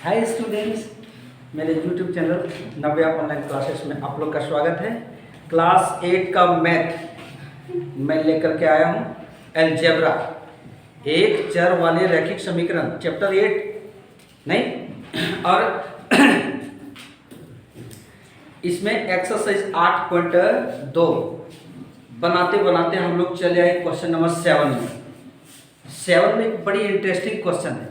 Hi students, मेरे YouTube channel नव्या online classes में आप लोग का स्वागत है। क्लास 8 का मैथ मैं लेकर के आया हूँ। अलजेब्रा, एक चर वाले रैखिक समीकरण, चैप्टर 8 नहीं। और इसमें एक्सरसाइज 8.2 बनाते बनाते हम लोग चले आए क्वेश्चन नंबर 7 में। 7 में एक बड़ी इंटरेस्टिंग क्वेश्चन है।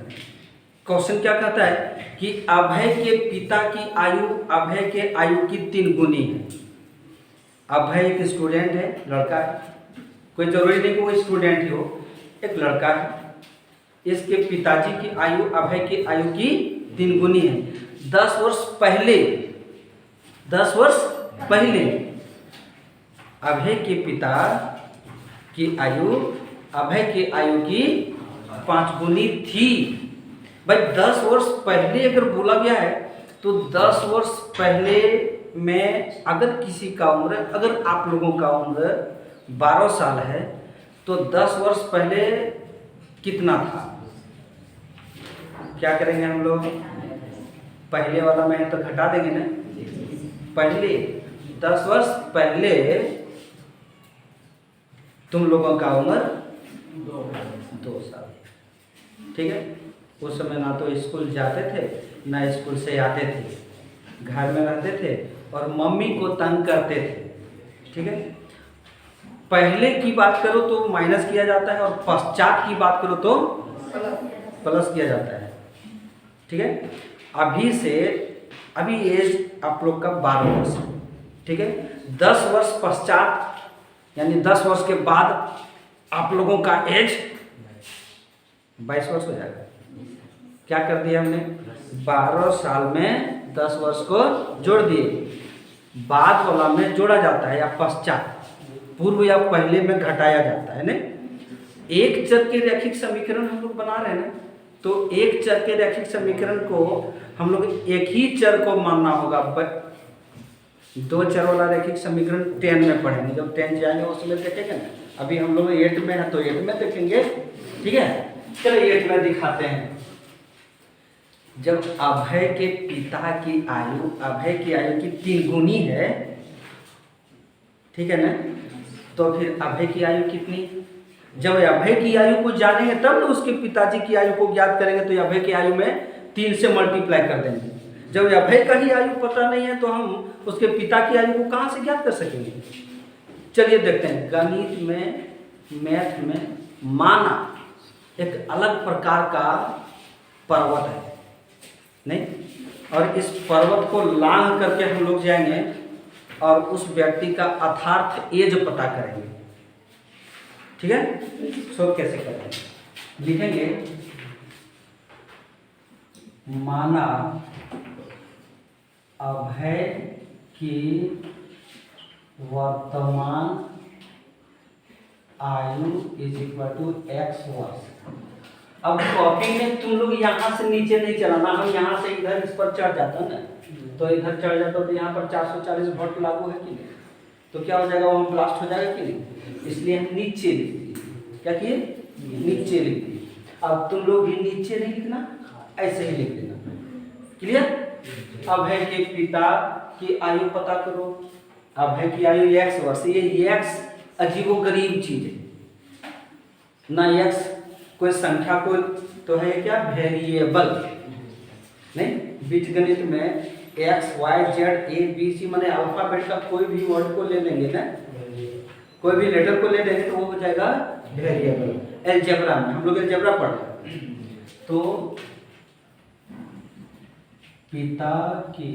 क्वेश्चन क्या कहता है कि अभय के पिता की आयु अभय के आयु की 3 गुनी है। अभय एक स्टूडेंट है, लड़का है, कोई जरूरी नहीं कि वो स्टूडेंट ही हो, एक लड़का है। इसके पिताजी की आयु अभय की आयु की 3 गुनी है। 10 वर्ष पहले अभय के पिता की आयु अभय की आयु की 5 गुनी थी। भाई 10 वर्ष पहले अगर बोला गया है तो 10 वर्ष पहले में अगर किसी का उम्र, अगर आप लोगों का उम्र 12 साल है तो 10 वर्ष पहले कितना था? क्या करेंगे हम लोग? पहले वाला में है तो घटा देंगे ना। पहले 10 वर्ष पहले तुम लोगों का उम्र 2 साल, ठीक है। उस समय ना तो स्कूल जाते थे ना स्कूल से आते थे, घर में रहते थे और मम्मी को तंग करते थे, ठीक है। पहले की बात करो तो माइनस किया जाता है और पश्चात की बात करो तो प्लस किया जाता है, ठीक है। अभी एज आप लोग का 12 वर्ष, ठीक है। 10 वर्ष पश्चात यानी 10 वर्ष के बाद आप लोगों का एज 22 वर्ष हो जाएगा। क्या कर दिया हमने? 12 साल में 10 वर्ष को जोड़ दिए। बाद वाला में जोड़ा जाता है या पश्चात, पूर्व या पहले में घटाया जाता है ना। एक चर के रैखिक समीकरण हम लोग बना रहे हैं ना, तो एक चर के रैखिक समीकरण को हम लोग एक ही चर को मानना होगा। 2 चर वाला रैखिक समीकरण 10 में पढ़ेंगे, जब 10 जाएंगे उसमें देखेंगे ना। अभी हम लोग 8 में है तो 8 में देखेंगे, ठीक है। चलो 8 में दिखाते हैं। जब अभय के पिता की आयु अभय की आयु की 3 गुनी है, ठीक है ना, तो फिर अभय की आयु कितनी? जब अभय की आयु को जानेंगे तब ना उसके पिताजी की आयु को ज्ञात करेंगे, तो अभय की आयु में 3 से मल्टीप्लाई कर देंगे। जब अभय का ही आयु पता नहीं है तो हम उसके पिता की आयु को कहाँ से ज्ञात कर सकेंगे? चलिए देखते हैं। गणित में, मैथ में माना एक अलग प्रकार का पर्वत है नहीं, और इस पर्वत को लांघ करके हम लोग जाएंगे और उस व्यक्ति का यथार्थ एज पता करेंगे, ठीक है। सो कैसे करेंगे? लिखेंगे माना अभय की वर्तमान आयु इज इक्वल टू x वर्ष। अब कॉपी में तुम लोग यहाँ से नीचे नहीं चलाना, हम यहाँ से इधर इस पर चढ़ जाता ना, तो इधर चढ़ जाता तो यहाँ पर 440 वोल्ट लागू है कि नहीं, तो क्या हो जाएगा? वहाँ ब्लास्ट हो जाएगा कि नहीं। इसलिए हम नीचे लिख दिए। क्या किए? नीचे लिख दिए। अब तुम लोग भी नीचे नहीं लिखना, ऐसे ही लिख देना। क्लियर? अभय के पिता की आयु पता करो। अभय की आयु x वर्ष। ये x अजीबोगरीब चीज है ना। x कोई संख्या को तो है क्या? वेरिएबल नहीं। बीजगणित में x, y, z, a, b, c माने अल्फाबेट का कोई भी वर्ड को ले लेंगे ना, कोई भी लेटर को ले लेंगे तो वो हो जाएगा वेरिएबल। अलजेब्रा में हम लोग अलजेब्रा पढ़ रहे हैं, तो पिता की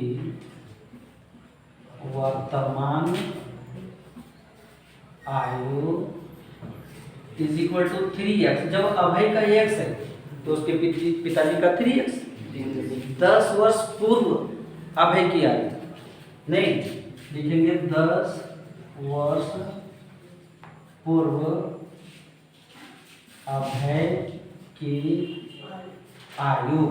वर्तमान आयु इज इक्वल टू 3x। जब अभय का x है तो उसके पिताजी का 3x। 10 वर्ष पूर्व अभय की आयु नहीं, लिखेंगे 10 वर्ष पूर्व अभय की आयु।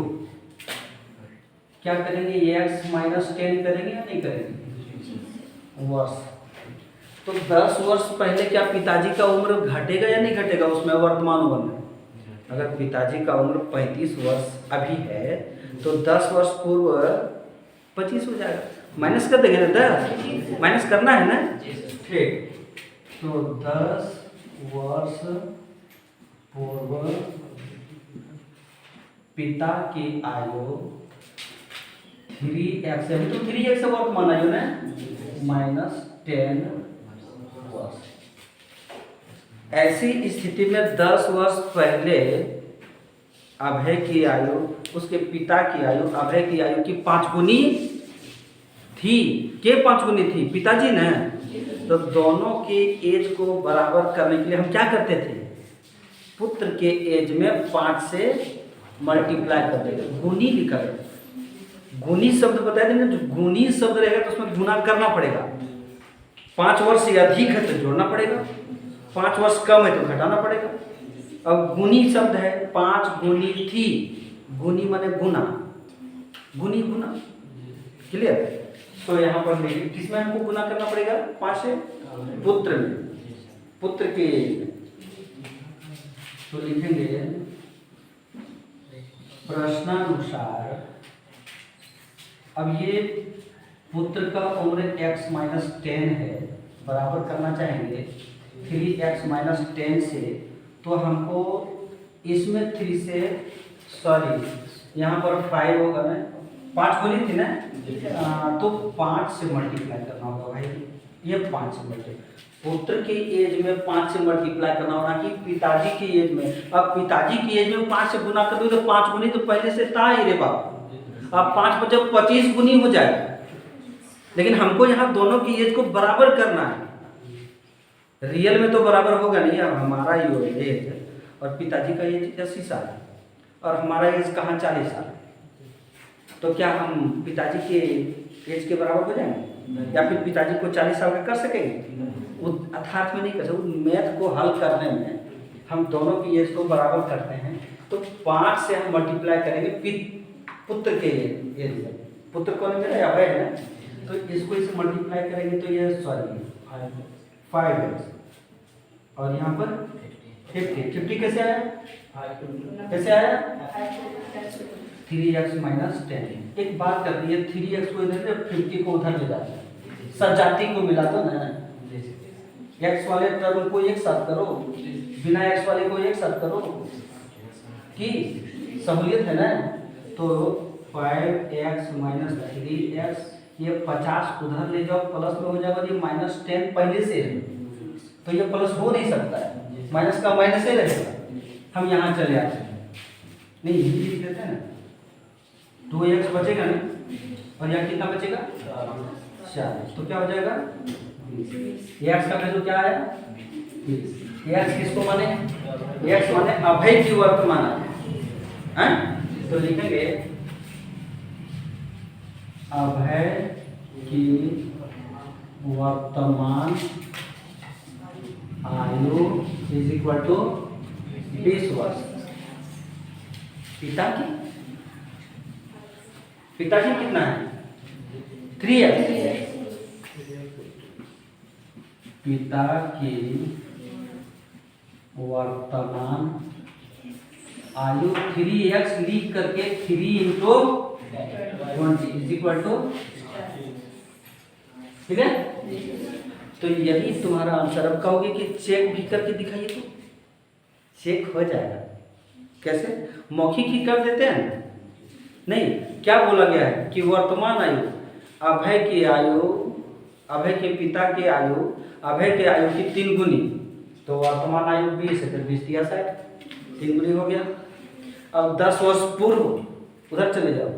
क्या करेंगे? x माइनस 10 करेंगे या नहीं करेंगे? वर्ष। तो 10 वर्ष पहले क्या पिताजी का उम्र घटेगा या नहीं घटेगा उसमें, वर्तमान उम्र में? अगर पिताजी का उम्र 35 वर्ष अभी है, तो 10 वर्ष पूर्व 25 हो जाएगा। माइनस कर देंगे ना, 10 माइनस करना है ना, ठीक। तो 10 वर्ष पूर्व पिता की आयु 3x है, तो 3x वर्तमान आयु ना -10 वर्ष। ऐसी स्थिति में 10 वर्ष पहले अभय की आयु उसके पिता की आयु अभय की आयु की 5 गुनी थी। के 5 गुनी थी? पिताजी ने। तो दोनों के एज को बराबर करने के लिए हम क्या करते थे? पुत्र के एज में 5 से मल्टीप्लाई कर देते, गुनी लिखा है। गुनी शब्द बता देंगे, जो गुनी शब्द रहेगा तो उसमें गुना करना पड़ेगा। 5 वर्ष से अधिक है तो जोड़ना पड़ेगा, 5 वर्ष कम है तो घटाना पड़ेगा। अब गुनी शब्द है, 5 गुनी थी, गुनी माने गुना, गुनी गुना, क्लियर। तो यहाँ पर देखिए किसमें हमको गुना करना पड़ेगा? 5 से, पुत्र में, पुत्र के। तो लिखेंगे प्रश्नानुसार। अब ये पुत्र का उम्र x - 10 है, बराबर करना चाहेंगे 3x - 10 से। तो हमको इसमें 3 से, सॉरी यहाँ पर 5 होगा ना, 5 गुनी थी ना, तो 5 से मल्टीप्लाई करना होगा भाई, ये 5 से मल्टीप्लाई। पुत्र के एज में 5 से मल्टीप्लाई करना होगा कि पिताजी की एज में। अब पिताजी की एज में 5 से गुना कर दो तो 5 गुनी तो पहले से था ही रे बाप। अब 5 × 5 = 25 गुनी हो जाएगा, लेकिन हमको यहाँ दोनों की एज को बराबर करना है। रियल में तो बराबर होगा नहीं। अब हमारा ही एज और पिताजी का एज 80 साल और हमारा एज कहाँ 40 साल, तो क्या हम पिताजी के एज के बराबर हो जाएंगे? या फिर पिताजी को 40 साल का कर सकेंगे? वो अर्थात में नहीं कर सकते। मैथ को हल करने में हम दोनों की एज को बराबर करते हैं, तो 5 से हम मल्टीप्लाई करेंगे पुत्र के एज में। पुत्र कौन मेरा? अभय है ना, तो इसको इसे मल्टीप्लाई करेंगे तो ये सॉरी 5x और यहाँ पर 50 कैसे आया? कैसे आया? 3x - 10। एक बात करती है, 3x को इधर 50 को उधर ले जाते हैं, सजाती को मिला तो ना, x वाले टर्म को एक साथ करो, बिना x वाले को एक साथ करो कि सहूलियत है ना। तो 5x - 3x, ये 50 उधर ले जाओ, प्लस में हो जाएगा। ये -10 पहले से है तो ये प्लस हो नहीं सकता है, माइनस का माइनस ही रहेगा। हम यहाँ चले आते हैं, नहीं हिंदी लिख देते हैं ना, 2x बचेगा ना, और यहाँ कितना बचेगा? 4। तो क्या हो जाएगा? x का वैल्यू क्या आया? x किसको माने? x माने अभय की वर्तमान आयु। तो लिखेंगे अभय की वर्तमान आयु = 20 वर्ष। पिता की कितना है? 3x। पिता की वर्तमान आयु 3x लिख करके 3 × 20 ठीक है। तो यही तुम्हारा आंसर। अब कहोगे कि चेक भी करके दिखाइए, तो चेक हो जाएगा। कैसे? मौखिक ही कर देते हैं नहीं, क्या बोला गया है कि वर्तमान आयु अभय की आयु, अभय के पिता की आयु अभय के आयु की 3 गुनी। तो वर्तमान आयु 20 है, फिर 20 × 60, 3 गुनी हो गया। अब 10 वर्ष पूर्व उधर चले जाओ,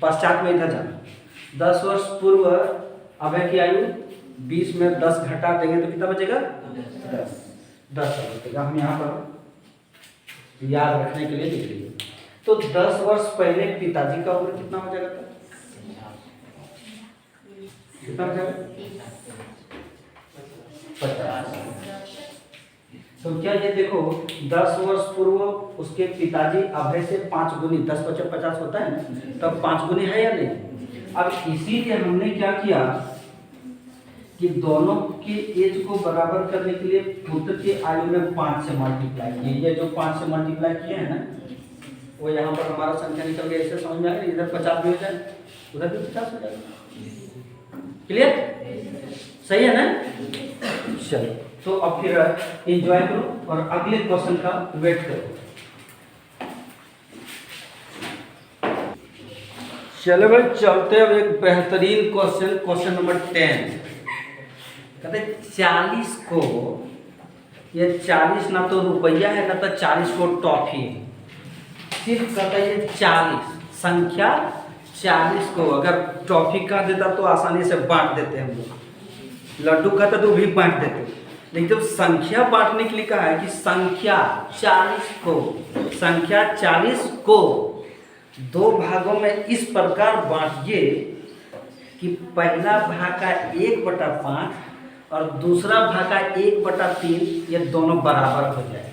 पश्चात में इधर जाना। 10 वर्ष पूर्व अभय की आयु 20 में 10 घटा देंगे तो कितना बचेगा? 10 बचेगा। हम यहाँ पर याद रखने के लिए लिख लीजिए। तो 10 वर्ष पहले पिताजी का उम्र कितना हो जाएगा? कितना हो जाएगा? 50। तो क्या ये देखो, 10 वर्ष पूर्व उसके पिताजी अभय से 5 गुनी, 10 × 50 = 50 होता है ना, तब 5 गुनी है या नहीं? अब इसीलिए हमने क्या किया कि दोनों के एज को बराबर करने के लिए पुत्र की आयु में 5 से मल्टीप्लाई किए। ये जो 5 से मल्टीप्लाई किए हैं ना, वो यहाँ पर हमारा संख्या निकल गया, ऐसे समझ में आएगा, इधर 50 भी हो जाए, उधर भी 50 हो जाएगा। क्लियर? सही है ना? चलो, तो अब फिर एंजॉय करो और अगले क्वेश्चन का वेट करो। चलो भाई चलते अब एक बेहतरीन क्वेश्चन, क्वेश्चन नंबर 10। कहते 40 को, ये 40 ना तो रुपया है ना तो 40 को टॉफी है, सिर्फ कहता है ये 40 संख्या 40 को अगर टॉफी का देता तो आसानी से बांट देते हम लोग, लड्डू का तो भी बांट देते, लेकिन जब संख्या बांटने के लिए कहा है कि संख्या 40 को, संख्या 40 को 2 भागों में इस प्रकार बांटिए कि पहला भाग का 1/5 और दूसरा भाग का 1/3, ये दोनों बराबर हो जाए।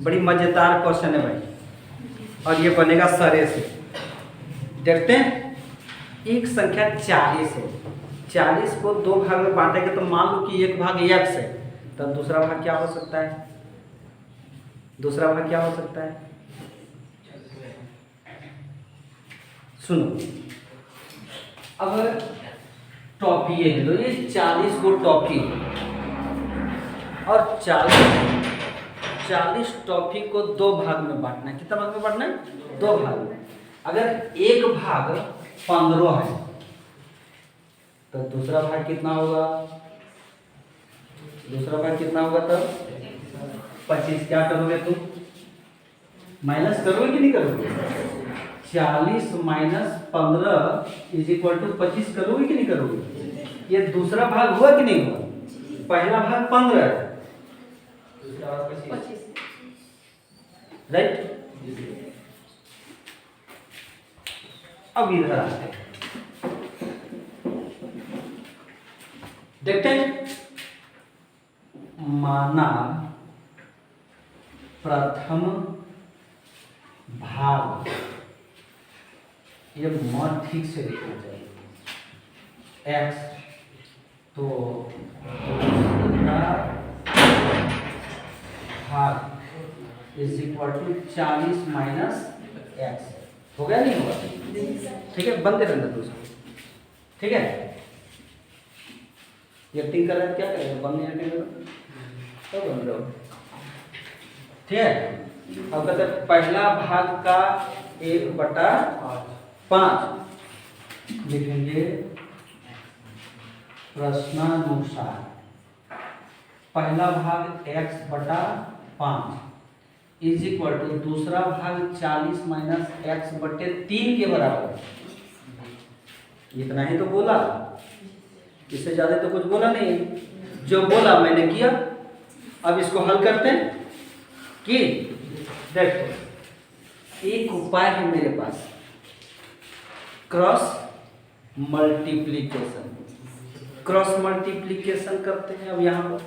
बड़ी मजेदार क्वेश्चन है भाई, और ये बनेगा सरे से। देखते हैं, एक संख्या 40 है, 40 को 2 भाग में बांटेंगे तो मान लो कि एक भाग x है, तो दूसरा भाग क्या हो सकता है? दूसरा भाग क्या हो सकता है? सुनो, अब टॉफी ये लो, ये 40 को टॉफी और 40 टॉफी को 2 भाग में बांटना है। कितना भाग में बांटना है? 2 भाग में। अगर एक भाग 15 है तो दूसरा भाग कितना होगा? दूसरा भाग कितना होगा? तब 25। क्या करोगे तुम? माइनस करोगे कि नहीं करोगे? 40 माइनस 15 इज इक्वल टू 25 करोगे कि नहीं करोगे? ये दूसरा भाग हुआ कि नहीं हुआ? पहला भाग 15 है, दूसरा भाग 25, राइट? अब इधर आते हैं, देखते हैं। माना प्रथम भाग, ये मान ठीक से लिखना चाहिए, x, तो दूसरा भाग is equal to 40 minus x। हो गया नहीं होगा? ठीक है, बंद रहना दूसरा, ठीक है। एक्टिंग कर रहा है, क्या करेगा? बंद नहीं करेगा तो बंद रहो, ठीक है। अब कहते हैं पहला भाग का 1/5 लिखेंगे प्रश्नानुसार। पहला भाग x/5 इज इक्वल टू दूसरा भाग 40 माइनस x/3 के बराबर। इतना ही तो बोला, इससे ज्यादा तो कुछ बोला नहीं, जो बोला मैंने किया। अब इसको हल करते हैं कि देखो एक उपाय है मेरे पास, क्रॉस मल्टीप्लिकेशन। क्रॉस मल्टीप्लिकेशन करते हैं। अब यहाँ पर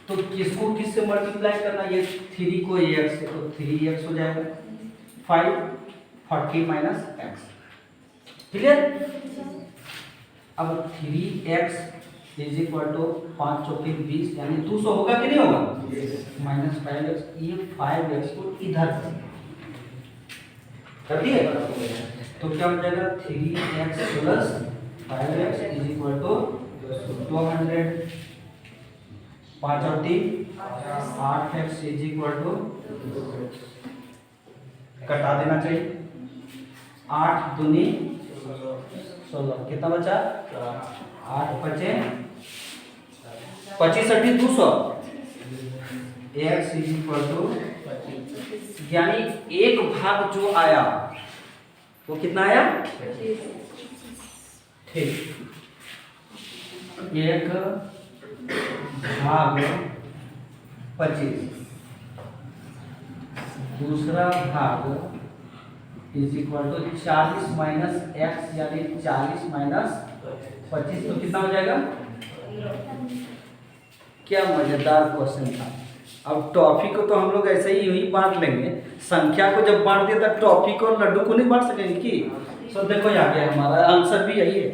तो किसको किससे मल्टीप्लाई करना? ये 3 को x से, तो 3x हो जाएगा। 5 40 माइनस x, क्लियर? अब 3x इज इक्वल टू 5 चौके 20, यानी 200 होगा कि नहीं होगा? माइनस 5x, ये 5x को इधर कर दिए, तो क्या हो जाएगा? 3x plus 5x is equal to 200। 5 और 3 8x इज इक्वल टू, कटा देना चाहिए, 8 दूनी 16, कितना बचा? 8 बचे 25 8 200। x इज इक्वल टू, यानी एक भाग जो आया वो कितना आया? ठीक, एक भाग 25, दूसरा भाग is equal to 40 minus x, यानी 40 माइनस 25, तो कितना हो जाएगा? क्या मजेदार क्वेश्चन था। अब टॉफी को तो हम लोग ऐसे ही यही बांट लेंगे, संख्या को जब बांट दिया तो टॉफी को लड्डू को नहीं बांट सकेंगे कि? सो देखो यहाँ पे हमारा आंसर भी यही है।